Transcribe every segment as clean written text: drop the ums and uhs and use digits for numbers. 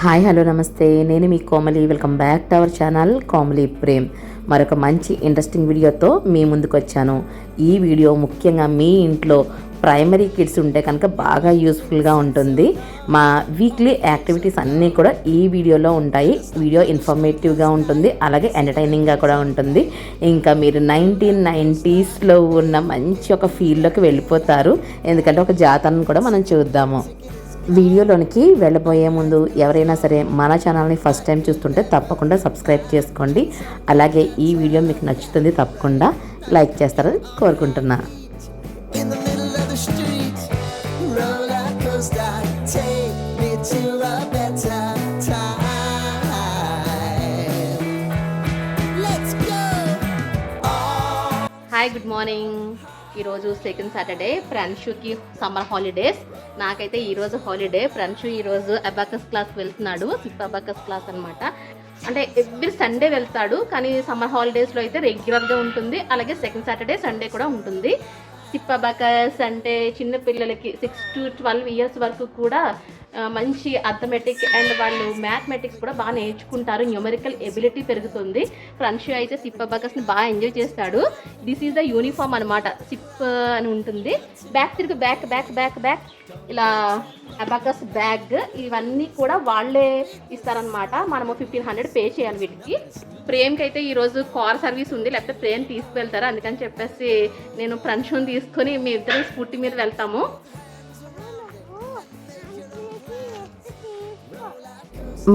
Hi hello నమస్తే, నేను మీ Komali. Welcome back to our channel Komali Prem. మరొక మంచి ఇంట్రెస్టింగ్ వీడియోతో మీ ముందుకు వచ్చాను. ఈ వీడియో ముఖ్యంగా మీ ఇంట్లో ప్రైమరీ కిడ్స్ ఉంటే కనుక బాగా యూస్ఫుల్గా ఉంటుంది. మా వీక్లీ యాక్టివిటీస్ అన్నీ కూడా ఈ వీడియోలో ఉంటాయి. వీడియో ఇన్ఫర్మేటివ్గా ఉంటుంది, అలాగే ఎంటర్టైనింగ్గా కూడా ఉంటుంది. ఇంకా మీరు 1990s ఉన్న మంచి ఒక ఫీల్డ్లోకి వెళ్ళిపోతారు. ఎందుకంటే ఒక జాతరను కూడా మనం చూద్దాము. వీడియోలోనికి వెళ్ళబోయే ముందు ఎవరైనా సరే మన ఛానల్ని ఫస్ట్ టైం చూస్తుంటే తప్పకుండా సబ్స్క్రైబ్ చేసుకోండి. అలాగే ఈ వీడియో మీకు నచ్చుతుంది, తప్పకుండా లైక్ చేస్తారని కోరుకుంటున్నా. Hi, good morning. ఈరోజు సెకండ్ సాటర్డే, ప్రణ్షుకి సమ్మర్ హాలిడేస్. నాకైతే ఈరోజు హాలిడే. ప్రణ్షు ఈరోజు అబాకస్ క్లాస్కి వెళ్తున్నాడు. సిప్ అబాకస్ క్లాస్ అనమాట. అంటే ఎవ్రీ సండే వెళ్తాడు, కానీ సమ్మర్ హాలిడేస్లో అయితే రెగ్యులర్గా ఉంటుంది. అలాగే సెకండ్ సాటర్డే సండే కూడా ఉంటుంది. సిప్ అబాకస్ అంటే చిన్న పిల్లలకి 6 to 12 years వరకు కూడా మంచి అథమెటిక్ అండ్ వాళ్ళు మ్యాథమెటిక్స్ కూడా బాగా నేర్చుకుంటారు. న్యూమరికల్ ఎబిలిటీ పెరుగుతుంది. ప్రణ్షు అయితే సిప్ అబాకస్ని బాగా ఎంజాయ్ చేస్తాడు. దిస్ ఈజ్ ద యూనిఫామ్ అనమాట. సిప్ అని ఉంటుంది. బ్యాక్ తిరిగి బ్యాక్ బ్యాక్ బ్యాక్ బ్యాక్ ఇలా అబాకస్ బ్యాగ్ ఇవన్నీ కూడా వాళ్ళే ఇస్తారనమాట. మనము 1500 పే చేయాలి వీటికి. ప్రేమ్కి అయితే ఈరోజు కార్ సర్వీస్ ఉంది, లేకపోతే ప్రేమ్ తీసుకువెళ్తారు. అందుకని చెప్పేసి నేను ప్రణ్షుని తీసుకొని మీ ఇద్దరం స్కూటీ మీద వెళ్తాము.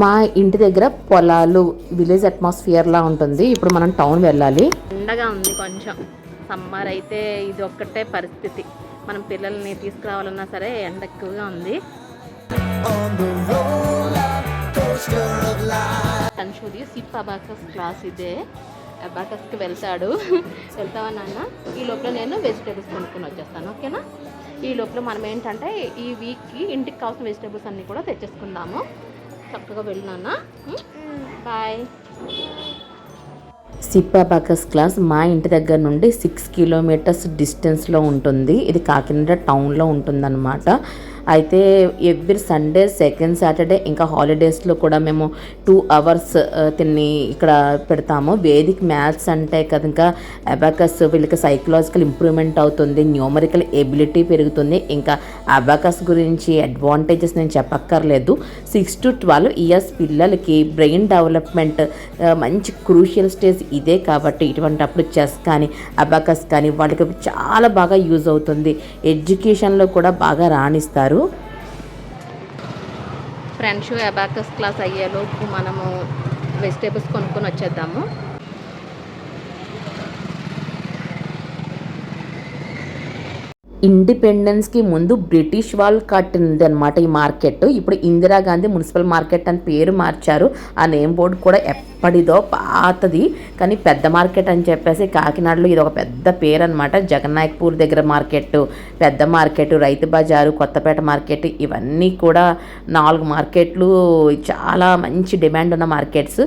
మా ఇంటి దగ్గర పొలాలు, విలేజ్ అట్మాస్ఫియర్లా ఉంటుంది. ఇప్పుడు మనం టౌన్ వెళ్ళాలి. ఎండగా ఉంది కొంచెం. సమ్మర్ అయితే ఇది ఒక్కటే పరిస్థితి. మనం పిల్లల్ని తీసుకురావాలన్నా సరే ఎండ ఎక్కువగా ఉంది. ప్రణ్షుది సిప్ అబాకస్ క్లాస్ ఇదే. అబాకస్కి వెళ్తాడు. వెళ్తావా నాన్న? ఈ లోపల నేను వెజిటేబుల్స్ కొనుక్కొని వచ్చేస్తాను, ఓకేనా? ఈ లోపల మనం ఏంటంటే ఈ వీక్కి ఇంటికి కావాల్సిన వెజిటేబుల్స్ అన్నీ కూడా తెచ్చేసుకుందాము. చక్కగా వెళ్ళినానా? బాయ్. సిప్ అబాకస్ క్లాస్ మా ఇంటి దగ్గర నుండి 6 kilometers డిస్టెన్స్లో ఉంటుంది. ఇది కాకినాడ టౌన్లో ఉంటుందన్నమాట. అయితే ఎవ్రీ సండే, సెకండ్ సాటర్డే, ఇంకా హాలిడేస్లో కూడా మేము 2 hours తిని ఇక్కడ పెడతాము. వేదిక్ మ్యాథ్స్ అంటే కనుక అబాకస్ వీళ్ళకి సైకలాజికల్ ఇంప్రూవ్మెంట్ అవుతుంది, న్యూమరికల్ ఎబిలిటీ పెరుగుతుంది. ఇంకా అబాకస్ గురించి అడ్వాంటేజెస్ నేను చెప్పక్కర్లేదు. 6 to 12 years పిల్లలకి బ్రెయిన్ డెవలప్మెంట్ మంచి క్రూషియల్ స్టేజ్ ఇదే. కాబట్టి ఇటువంటిప్పుడు చెస్ కానీ అబాకస్ కానీ వాళ్ళకి చాలా బాగా యూజ్ అవుతుంది. ఎడ్యుకేషన్లో కూడా బాగా రాణిస్తారు. ప్రణ్షు అబాకస్ క్లాస్ అయ్యేలోపు మనము వెజిటేబుల్స్ కొనుక్కొని వచ్చేద్దాము. ఇండిపెండెన్స్కి ముందు బ్రిటిష్ వాళ్ళు కట్టింది అనమాట ఈ మార్కెట్. ఇప్పుడు ఇందిరాగాంధీ మున్సిపల్ మార్కెట్ అని పేరు మార్చారు. ఆ నేమ్ బోర్డు కూడా ఎప్పటిదో పాతది, కానీ పెద్ద మార్కెట్ అని చెప్పేసి కాకినాడలో ఇది ఒక పెద్ద పేరు అనమాట. జగన్నాయక్పూర్ దగ్గర మార్కెట్, పెద్ద మార్కెట్, రైతు బజారు, కొత్తపేట మార్కెట్, ఇవన్నీ కూడా 4 మార్కెట్లు. చాలా మంచి డిమాండ్ ఉన్న మార్కెట్స్.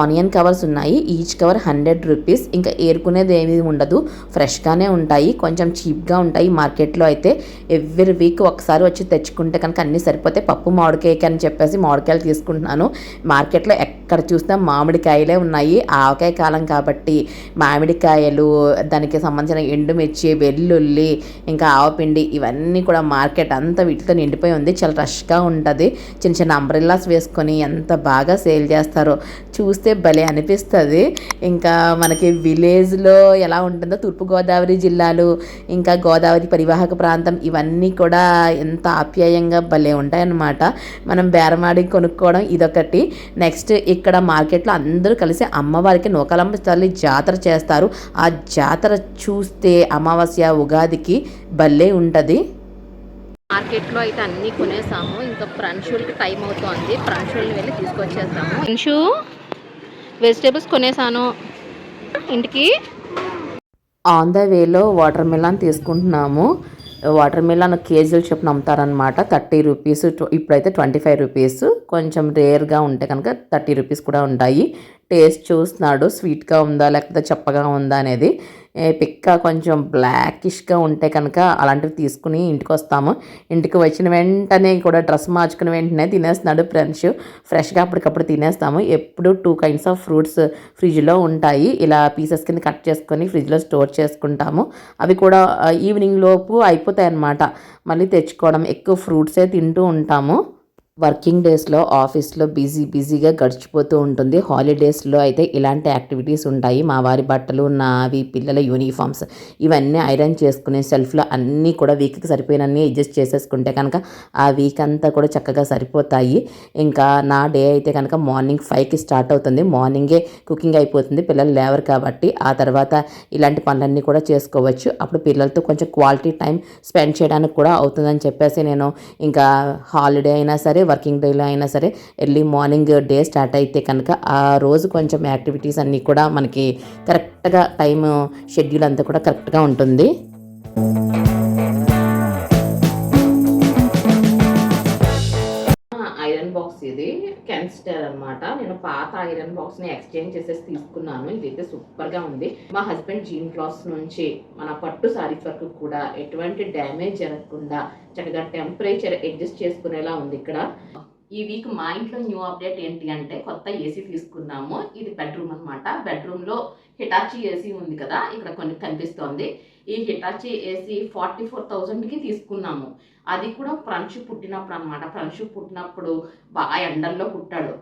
ఆనియన్ కవర్స్ ఉన్నాయి. Each cover 100 rupees. ఇంకా ఏరుకునేది ఏమీ ఉండదు, ఫ్రెష్గానే ఉంటాయి, కొంచెం చీప్గా ఉంటాయి. మార్కెట్లో అయితే ఎవ్రీ వీక్ ఒకసారి వచ్చి తెచ్చుకుంటే కనుక అన్నీ సరిపోతాయి. పప్పు మామిడికాయకి అని చెప్పేసి మామిడికాయలు తీసుకుంటున్నాను. మార్కెట్లో ఎక్కడ చూసినా మామిడికాయలే ఉన్నాయి. ఆవకాయ కాలం కాబట్టి మామిడికాయలు, దానికి సంబంధించిన ఎండుమిర్చి, వెల్లుల్లి, ఇంకా ఆవపిండి, ఇవన్నీ కూడా మార్కెట్ అంతా వీటితో నిండిపోయి ఉంది. చాలా రష్గా ఉంటుంది. చిన్న చిన్న అంబ్రెల్లాస్ వేసుకొని ఎంత బాగా సేల్ చేస్తారో చూస్తే భలే అనిపిస్తుంది. ఇంకా మనకి విలేజ్లో ఎలా ఉంటుందో, తూర్పుగోదావరి జిల్లాలు, ఇంకా గోదావరి పరివాహక ప్రాంతం, ఇవన్నీ కూడా ఎంత ఆప్యాయంగా భలే ఉంటాయన్నమాట. మనం బేరమాడి కొనుక్కోవడం ఇదొకటి. నెక్స్ట్ ఇక్కడ మార్కెట్లో అందరూ కలిసి అమ్మవారికి నూకాలమ్మ తల్లి జాతర చేస్తారు. ఆ జాతర చూస్తే అమావాస్య, ఉగాదికి భలే ఉంటుంది. మార్కెట్లో అయితే అన్నీ కొనేసాము. ఇంకా ప్రణ్షులకి టైం అవుతుంది. ప్రణ్షుల్ని వెళ్ళి తీసుకొచ్చేస్తాము. ప్రణ్షు, వెజిటేబుల్స్ కొనేసాను ఇంటికి. ఆన్ ద వేలో వాటర్ మిలన్ తీసుకుంటున్నాము. వాటర్ మిలన్ కేజీలు చొప్పున అమ్ముతారనమాట. 30 rupees, ఇప్పుడైతే 25 rupees. కొంచెం రేర్గా ఉంటే కనుక 30 rupees కూడా ఉంటాయి. టేస్ట్ చూస్తున్నాడు, స్వీట్గా ఉందా లేకపోతే చప్పగా ఉందా అనేది. పిక్క కొంచెం బ్లాకిష్గా ఉంటే కనుక అలాంటివి తీసుకుని ఇంటికి వస్తాము. ఇంటికి వచ్చిన వెంటనే కూడా డ్రెస్ మార్చుకుని వెంటనే తినేస్తున్నాడు ఫ్రెష్గా అప్పటికప్పుడు తినేస్తాము. ఎప్పుడు 2 కైండ్స్ ఆఫ్ ఫ్రూట్స్ ఫ్రిడ్జ్లో ఉంటాయి. ఇలా పీసెస్ కింద కట్ చేసుకొని ఫ్రిడ్జ్లో స్టోర్ చేసుకుంటాము. అవి కూడా ఈవినింగ్ లోపు అయిపోతాయి అన్నమాట. మళ్ళీ తెచ్చుకోవడం, ఎక్కువ ఫ్రూట్సే తింటూ ఉంటాము. వర్కింగ్ డేస్లో ఆఫీస్లో బిజీగా గడిచిపోతూ ఉంటుంది. హాలిడేస్లో అయితే ఇలాంటి యాక్టివిటీస్ ఉంటాయి. మా వారి బట్టలు, నావి, పిల్లల యూనిఫామ్స్ ఇవన్నీ ఐరన్ చేసుకునే సెల్ఫ్లో అన్నీ కూడా వీక్కి సరిపోయినన్నీ అడ్జస్ట్ చేసేసుకుంటే కనుక ఆ వీక్ అంతా కూడా చక్కగా సరిపోతాయి. ఇంకా నా డే అయితే కనుక మార్నింగ్ 5కి స్టార్ట్ అవుతుంది. మార్నింగే కుకింగ్ అయిపోతుంది, పిల్లలు లేవరు కాబట్టి. ఆ తర్వాత ఇలాంటి పనులన్నీ కూడా చేసుకోవచ్చు. అప్పుడు పిల్లలతో కొంచెం క్వాలిటీ టైం స్పెండ్ చేయడానికి కూడా అవుతుందని చెప్పేసి నేను ఇంకా హాలిడే అయినా సరే, వర్కింగ్ డేలో అయినా సరే ఎర్లీ మార్నింగ్ డే స్టార్ట్ అయితే కనుక ఆ రోజు కొంచెం యాక్టివిటీస్ అన్నీ కూడా మనకి కరెక్ట్గా టైం షెడ్యూల్ అంతా కూడా కరెక్ట్గా ఉంటుంది. ఐరన్ బాక్స్ ఇది కెన్స్టర్ అనమాట. నేను పాత ఐరన్ బాక్స్ ని ఎక్స్చేంజ్ చేసేసి తీసుకున్నాను. ఇదైతే సూపర్ గా ఉంది. మా హస్బెండ్ జీన్ క్లాత్స్ నుంచి మన పట్టు సారీస్ వరకు కూడా ఎటువంటి డ్యామేజ్ జరగకుండా చక్కగా టెంపరేచర్ అడ్జస్ట్ చేసుకునేలా ఉంది ఇక్కడ. ఈ వీక్ మా ఇంట్లో న్యూ అప్డేట్ ఏంటి అంటే కొత్త ఏసీ తీసుకున్నాము. ఇది బెడ్రూమ్ అనమాట. బెడ్రూమ్ లో హిటాచీ ఏసీ ఉంది కదా, ఇక్కడ కొన్ని కనిపిస్తోంది. ఈ హిటాచీ ఏసీ 44,000కి తీసుకున్నాము. అది కూడా ఫ్రెండ్షిప్ పుట్టినప్పుడు అనమాట. ఫ్రెండ్షిప్ పుట్టినప్పుడు బాగా ఎండల్లో పుట్టాడు.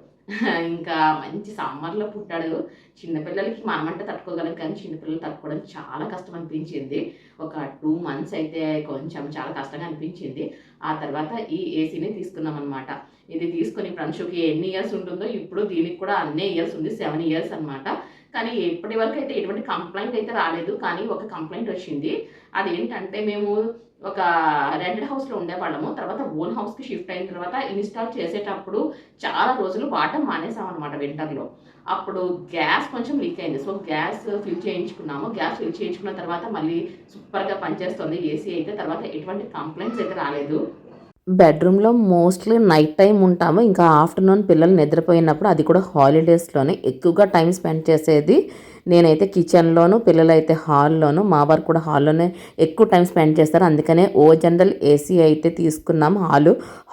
ఇంకా మంచి సమ్మర్లో పుట్టాడు. చిన్నపిల్లలకి మనమంటే తట్టుకోగలం, కానీ చిన్నపిల్లలు తట్టుకోవడం చాలా కష్టం అనిపించింది. ఒక 2 months అయితే కొంచెం చాలా కష్టంగా అనిపించింది. ఆ తర్వాత ఈ ఏసీని తీసుకున్నాం అనమాట. ఇది తీసుకొని ఫ్రెండ్షిప్కి ఎన్ని ఇయర్స్ ఉంటుందో ఇప్పుడు దీనికి కూడా అన్నే ఇయర్స్ ఉంది, 7 years అనమాట. కానీ ఇప్పటి వరకు అయితే ఎటువంటి కంప్లైంట్ అయితే రాలేదు. కానీ ఒక కంప్లైంట్ వచ్చింది. అదేంటంటే మేము ఒక రెంటెడ్ హౌస్లో ఉండేవాళ్ళము. తర్వాత ఓన్ హౌస్కి షిఫ్ట్ అయిన తర్వాత ఇన్స్టాల్ చేసేటప్పుడు చాలా రోజులు వాడటం మానేసాం అనమాట వింటర్లో. అప్పుడు గ్యాస్ కొంచెం లీక్ అయింది. సో గ్యాస్ ఫిల్ చేయించుకున్నాము. గ్యాస్ ఫిల్ చేయించుకున్న తర్వాత మళ్ళీ సూపర్గా పనిచేస్తుంది ఏసీ అయితే. తర్వాత ఎటువంటి కంప్లైంట్స్ అయితే రాలేదు. బెడ్రూమ్లో మోస్ట్లీ నైట్ టైం ఉంటాము. ఇంకా ఆఫ్టర్నూన్ పిల్లలు నిద్రపోయినప్పుడు, అది కూడా హాలిడేస్లోనే ఎక్కువగా టైం స్పెండ్ చేసేది నేనైతే కిచెన్లోను, పిల్లలైతే హాల్లోను. మా వారు కూడా హాల్లోనే ఎక్కువ టైం స్పెండ్ చేస్తారు. అందుకనే జనరల్ ఏసీ అయితే తీసుకున్నాం.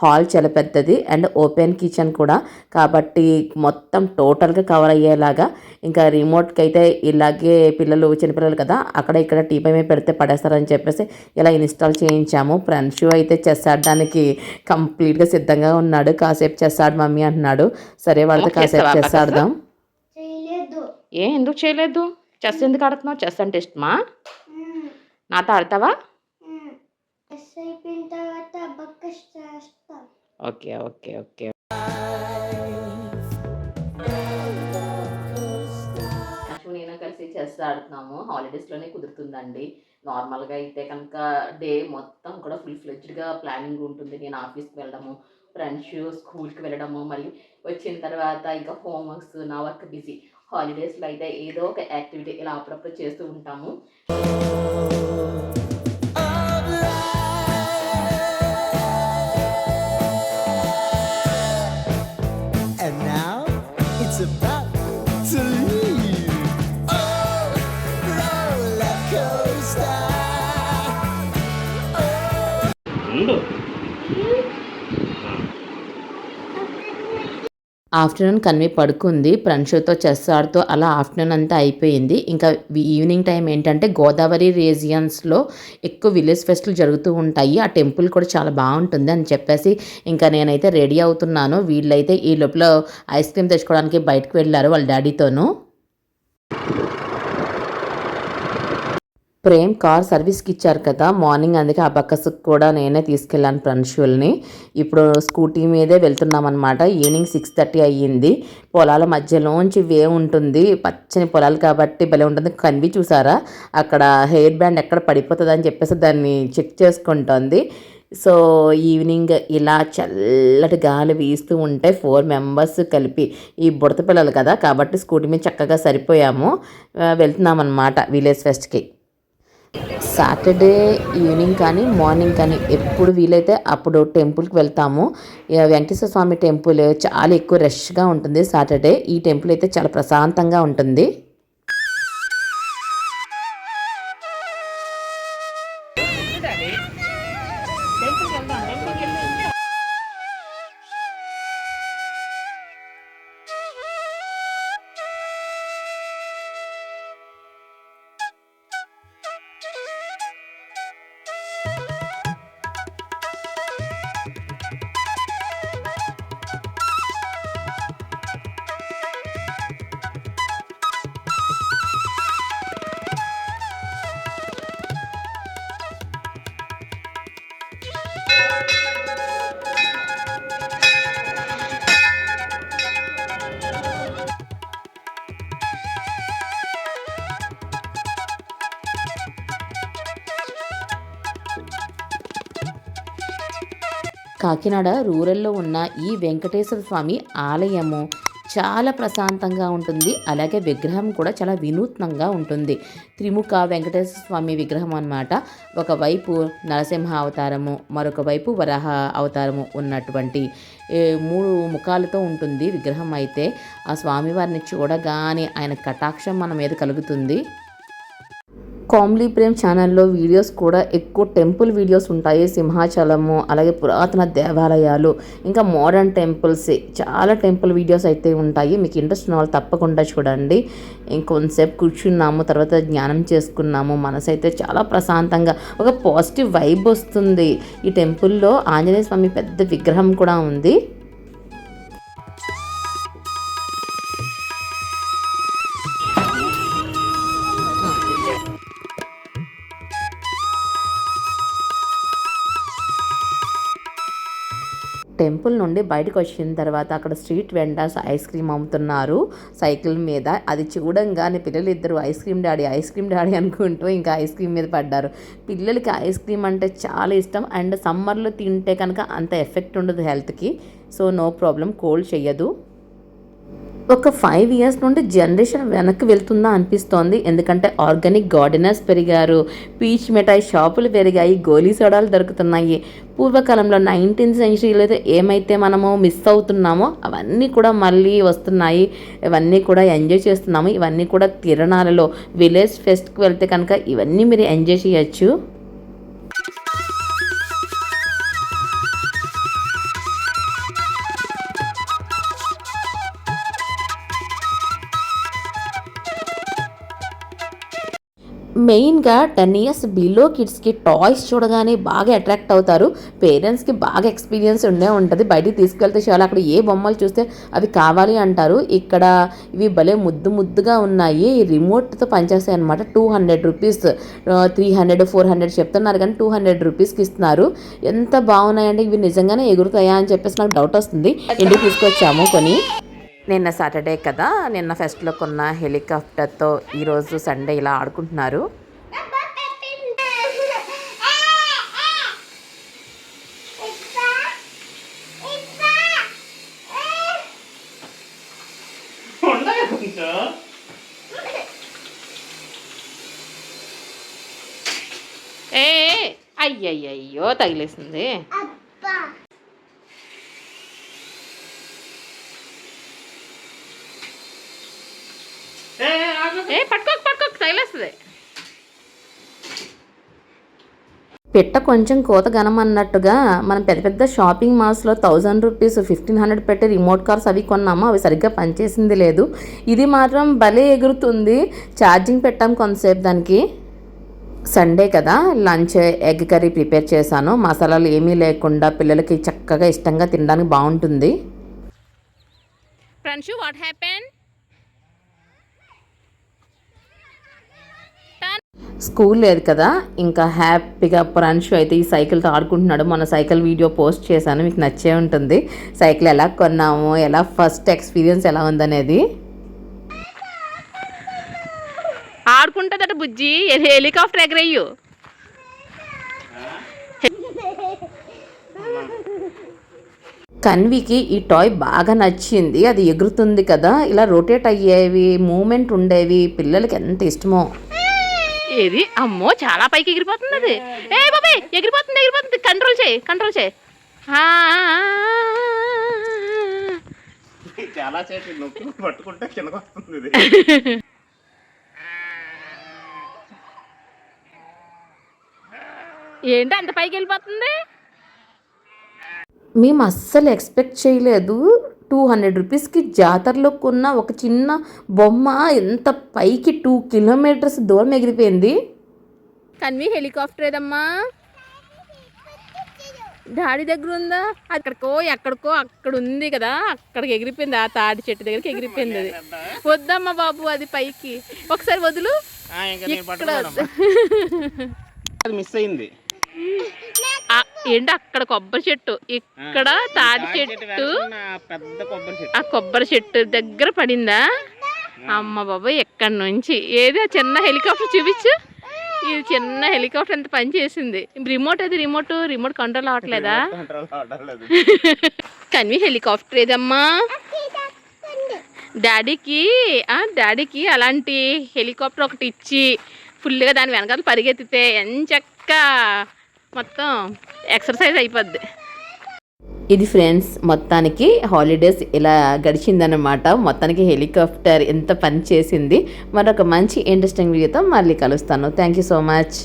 హాల్ చాలా పెద్దది అండ్ ఓపెన్ కిచెన్ కూడా కాబట్టి మొత్తం టోటల్గా కవర్ అయ్యేలాగా. ఇంకా రిమోట్కి అయితే ఇలాగే పిల్లలు చిన్నపిల్లలు కదా, అక్కడ ఇక్కడ టీపై మీద పెడితే పడేస్తారని చెప్పేసి ఇలా ఇన్స్టాల్ చేయించాము. ఫ్రెండ్స్ అయితే చెస్ ఆడడానికి కంప్లీట్గా సిద్ధంగా ఉన్నాడు. కాసేపు చెస్ ఆడు మమ్మీ అంటున్నాడు. సరే వాడితే కాసేపు చెస్ ఆడదాం. ఎందుకు చేయలేదు? చెస్ ఎందుకు ఆడుతున్నావు? చెస్ అంటే ఇష్టమా? నాతో ఆడతావా? Okay okay okay. నేను కలిసి చెస్ ఆడుతున్నాము. హాలిడేస్లోనే కుదురుతుందండి. నార్మల్గా అయితే కనుక డే మొత్తం కూడా ఫుల్ ఫ్లెడ్జ్డ్గా ప్లానింగ్ ఉంటుంది. నేను ఆఫీస్కి వెళ్ళడము, ఫ్రెండ్స్ స్కూల్కి వెళ్ళడము, మళ్ళీ వచ్చిన తర్వాత ఇంకా హోంవర్క్స్, నా వర్క్ బిజీ. హాలిడేస్లో అయితే ఏదో ఒక యాక్టివిటీ ఇలా అప్పుడప్పుడు చేస్తూ ఉంటాము. ఆఫ్టర్నూన్ కన్వి పడుకుంది. ఫ్రెండ్స్తో చెస్ ఆడుతూ అలా ఆఫ్టర్నూన్ అంతా అయిపోయింది. ఇంకా ఈవినింగ్ టైం ఏంటంటే గోదావరి రీజియన్స్లో ఎక్కువ విలేజ్ ఫెస్ట్లు జరుగుతూ ఉంటాయి. ఆ టెంపుల్ కూడా చాలా బాగుంటుంది అని చెప్పేసి ఇంకా నేనైతే రెడీ అవుతున్నాను. వీళ్ళైతే ఈ లోపల ఐస్ క్రీమ్ తెచ్చుకోవడానికి బయటకు వెళ్ళారు వాళ్ళ డాడీతోనూ. ప్రేమ్ కార్ సర్వీస్కి ఇచ్చారు కదా మార్నింగ్, అందుకే ఆ బక్కస్కి కూడా నేనే తీసుకెళ్ళాను ఫ్రెండ్షుల్ని. ఇప్పుడు స్కూటీ మీదే వెళ్తున్నాం అనమాట. ఈవినింగ్ 6:30 అయ్యింది. పొలాల మధ్యలోంచి వే ఉంటుంది, పచ్చని పొలాలు కాబట్టి భలే ఉంటుంది. కన్వి చూసారా, అక్కడ హెయిర్ బ్యాండ్ ఎక్కడ పడిపోతుంది అని చెప్పేసి దాన్ని చెక్ చేసుకుంటుంది. సో ఈవినింగ్ ఇలా చల్లటి గాలి వీస్తూ ఉంటే 4 members కలిపి, ఈ బుడత పిల్లలు కదా కాబట్టి స్కూటీ మీద చక్కగా సరిపోయాము. వెళ్తున్నాం అనమాట విలేజ్ ఫెస్ట్కి. సాటర్డే ఈవినింగ్ కానీ మార్నింగ్ కానీ ఎప్పుడు వీలైతే అప్పుడు టెంపుల్కి వెళ్తాము. వెంకటేశ్వర స్వామి టెంపుల్ చాలా ఎక్కువ రష్గా ఉంటుంది సాటర్డే. ఈ టెంపుల్ అయితే చాలా ప్రశాంతంగా ఉంటుంది. కాకినాడ రూరల్లో ఉన్న ఈ వెంకటేశ్వర స్వామి ఆలయము చాలా ప్రశాంతంగా ఉంటుంది. అలాగే విగ్రహం కూడా చాలా వినూత్నంగా ఉంటుంది. త్రిముఖ వెంకటేశ్వర స్వామి విగ్రహం అన్నమాట. ఒకవైపు నరసింహ అవతారము, మరొక వైపు వరాహ అవతారము ఉన్నటువంటి 3 ముఖాలతో ఉంటుంది విగ్రహం. అయితే ఆ స్వామివారిని చూడగానే ఆయన కటాక్షం మన మీద కలుగుతుంది. కామ్లీ ప్రేమ్ ఛానల్లో వీడియోస్ కూడా ఎక్కువ టెంపుల్ వీడియోస్ ఉంటాయి. సింహాచలము, అలాగే పురాతన దేవాలయాలు, ఇంకా మోడర్న్ టెంపుల్స్, చాలా టెంపుల్ వీడియోస్ అయితే ఉంటాయి. మీకు ఇంట్రెస్ట్ ఉన్న వాళ్ళు తప్పకుండా చూడండి. ఇంకొంతసేపు కూర్చున్నాము, తర్వాత జ్ఞానం చేసుకున్నాము. మనసు అయితే చాలా ప్రశాంతంగా ఒక పాజిటివ్ వైబ్ వస్తుంది. ఈ టెంపుల్లో ఆంజనేయ స్వామి పెద్ద విగ్రహం కూడా ఉంది. టెంపుల్ నుండి బయటకు వచ్చిన తర్వాత అక్కడ స్ట్రీట్ వెండర్స్ ఐస్ క్రీమ్ అమ్ముతున్నారు సైకిల్ మీద. అది చూడంగానే పిల్లలు ఇద్దరు ఐస్ క్రీమ్ డాడీ అనుకుంటూ ఇంకా ఐస్ క్రీమ్ మీద పడ్డారు. పిల్లలకి ఐస్ క్రీమ్ అంటే చాలా ఇష్టం. అండ్ సమ్మర్లో తింటే కనుక అంత ఎఫెక్ట్ ఉండదు హెల్త్కి. సో నో ప్రాబ్లం, కోల్డ్ చెయ్యదు. ఒక 5 ఇయర్స్ నుండి జనరేషన్ వెనక్కి వెళ్తుందా అనిపిస్తోంది. ఎందుకంటే ఆర్గానిక్ గార్డెనర్స్ పెరిగారు, పీచ్ మిఠాయి షాపులు పెరిగాయి, గోలీ సోడాలు దొరుకుతున్నాయి. పూర్వకాలంలో 19th సెంచరీలో ఏమైతే మనము మిస్ అవుతున్నామో అవన్నీ కూడా మళ్ళీ వస్తున్నాయి. ఇవన్నీ కూడా ఎంజాయ్ చేస్తున్నాము. ఇవన్నీ కూడా తిరణాలలో విలేజ్ ఫెస్ట్కి వెళ్తే కనుక ఇవన్నీ మీరు ఎంజాయ్ చేయొచ్చు. మెయిన్గా 10 ఇయర్స్ బిలో కిడ్స్కి టాయ్స్ చూడగానే బాగా అట్రాక్ట్ అవుతారు. పేరెంట్స్కి బాగా ఎక్స్పీరియన్స్ ఉంటుంది. బయటికి తీసుకెళ్తే చాలా అక్కడ ఏ బొమ్మలు చూస్తే అవి కావాలి అంటారు. ఇక్కడ ఇవి భలే ముద్దుగా ఉన్నాయి. రిమోట్తో పనిచేస్తాయి అనమాట. 200 రూపీస్, 300, 400 చెప్తున్నారు కానీ 200 రూపీస్కి ఇస్తున్నారు. ఎంత బాగున్నాయంటే ఇవి నిజంగానే ఎగురుతాయా అని చెప్పేసి నాకు డౌట్ వస్తుంది. ఇంటికి తీసుకొచ్చాము కొని. నిన్న సాటర్డే కదా, నిన్న ఫెస్ట్లో కొన్న హెలికాప్టర్తో ఈరోజు సండే ఇలా ఆడుకుంటున్నారు. అయ్యయ్యో తగిలేసింది. పట్టుకోక తగిలేస్తుంది. పెట్ట కొంచెం కోత గనమన్నట్టుగా మనం పెద్ద షాపింగ్ మాల్స్లో 1000 రూపీస్ 1500 పెట్టి రిమోట్ కార్స్ అవి కొన్నాము. అవి సరిగ్గా పనిచేసింది లేదు. ఇది మాత్రం భలే ఎగురుతుంది. ఛార్జింగ్ పెట్టాం కొంతసేపు దానికి. సండే కదా, లంచ్ ఎగ్ కర్రీ ప్రిపేర్ చేశాను. మసాలాలు ఏమీ లేకుండా పిల్లలకి చక్కగా ఇష్టంగా తినడానికి బాగుంటుంది. Pranshu, what happened? స్కూల్ లేదు కదా, ఇంకా హ్యాపీగా ప్రాన్షు అయితే ఈ సైకిల్తో ఆడుకుంటున్నాడు. మొన్న సైకిల్ వీడియో పోస్ట్ చేశాను, మీకు నచ్చే ఉంటుంది. సైకిల్ ఎలా కొన్నాము, ఎలా ఫస్ట్ ఎక్స్పీరియన్స్ ఎలా ఉందనేది. ఆడుకుంటుందట బుజ్జి, హెలికాప్టర్ ఎగరయ్యు. కన్వికి ఈ టాయ్ బాగా నచ్చింది. అది ఎగురుతుంది కదా, ఇలా రొటేట్ అయ్యేవి, మూమెంట్ ఉండేవి. పిల్లలకి ఎంత ఇష్టమో. ఏది అమ్మో, చాలా పైకి ఎగిరిపోతుంది అది. ఏ బాబాయ్, ఎగిరిపోతుంది. కంట్రోల్ చేయి. చాలా చేసి నొక్కి పట్టుకుంటే కిందకు వస్తుంది. ఏంటి అంత పైకి వెళ్ళిపోతుంది? మేము అస్సలు ఎక్స్పెక్ట్ చేయలేదు. 200 రూపీస్కి జాతరలో కొన్న ఒక చిన్న బొమ్మ ఎంత పైకి 2 కిలోమీటర్స్ దూరం ఎగిరిపోయింది. కన్వి, హెలికాప్టర్ ఏదమ్మా? డాడీ దగ్గర ఉందా? ఎక్కడికో అక్కడ ఉంది కదా, అక్కడికి ఎగిరిపోయింది. ఆ తాడి చెట్టు దగ్గరికి ఎగిరిపోయింది. అది వద్దమ్మా బాబు, అది పైకి ఒకసారి వదులు. మిస్ అయింది. ఏంటి అక్కడ కొబ్బరి చెట్టు, ఇక్కడ తాడి చెట్టు, ఆ కొబ్బరి చెట్టు దగ్గర పడిందా? అమ్మ బాబాయ్, ఎక్కడి నుంచి ఏది ఆ చిన్న హెలికాప్టర్ చూపించు. ఇది చిన్న హెలికాప్టర్ ఎంత పని చేసింది. రిమోట్ అది రిమోట్ కంట్రోల్ అవ్వట్లేదా? కానీ హెలికాప్టర్ ఏదమ్మా డాడీకి అలాంటి హెలికాప్టర్ ఒకటి ఇచ్చి ఫుల్గా దాని వెనకాల పరిగెత్తితే ఎంచక్క మొత్తం ఎక్సర్సైజ్ అయిపోద్ది. ఇది ఫ్రెండ్స్ మొత్తానికి హాలిడేస్ ఇలా గడిచిందనమాట. మొత్తానికి హెలికాప్టర్ ఎంత పని చేసింది. మరొక మంచి ఇంట్రెస్టింగ్ వీడియోతో మళ్ళీ కలుస్తాను. Thank you so much.